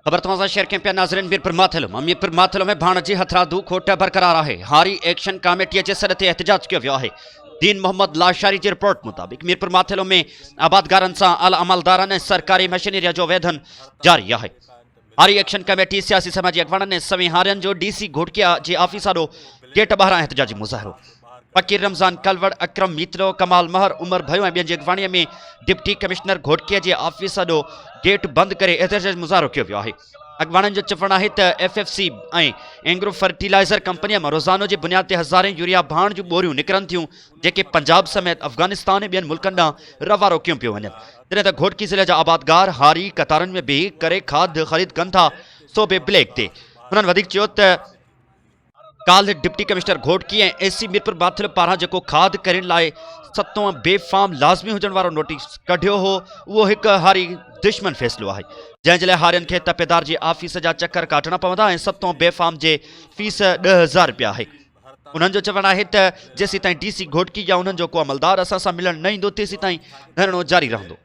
खबर तमाजा शेयर के नाज़रीन मीरपुर माथेलो में भाण जी हथरादू खोट बरकरार है। हारी एक्शन कमेटी के सर ते एहतजाज किया वियो है। दीन मोहम्मद लाशारी की रिपोर्ट मुताबिक मीरपुर माथेलो में आबादगारन से आला अमलदार ने सरकारी मशीनरी जो वेधन जारी है। हारी एक्शन कमेटी सियासी समाजी अगवान ने सवी हारियन जो डीसी घोटकिया जे ऑफिस आडो गेट बहारा एहतजाजी मुजाहरो। फकीर रमजान कलवड़ अक्रम मीतलो कमाल महर उमर भयो ऐं ॿियनि जी अगवाणीअ में डिप्टी कमिश्नर घोटकिया जे ऑफिस आडो गेट बंद करे एहतजाज मुजाहरो कियो वियो आहे। अगवाणनि जो चवण है त FFC ऐं एंग्रो फर्टिलाइज़र कंपनी में रोज़ानो जी बुनियाद ते हज़ारें यूरिया भाण जूं बोरियूं निकिरनि थियूं जेके पंजाब समेत अफगानिस्तान ऐं ॿियनि मुल्कनि ॾांहुं रवारो कयूं पियूं वञनि। तॾहिं त घोटकी ज़िले जा आबादगार हारी कतारुनि में बीही करे खाद ख़रीद कनि था सोबे ब्लैक ते। हुननि वधीक चयो त काल डिप्टी कमिश्नर घोटकी ऐं AC मीरपुर माथेलो पारां जेको खाद करण लाइ सतो बेफाम लाज़मी हुजण वारो नोटिस कढियो हो उहो हिकु हारी दुश्मन फ़ैसिलो आहे जंहिं लाइ हारियनि खे तपेदार जे ऑफिस जा चक्कर काटणा पवंदा ऐं सतो बेफाम जे फीस 10,000 रुपया आहे। उन्हनि जो चवणु आहे त जेसीं ताईं DC घोटकी या उन्हनि जो को अमलदार असां सां मिलण न ईंदो तेसीं ताईं धरणो जारी रहंदो।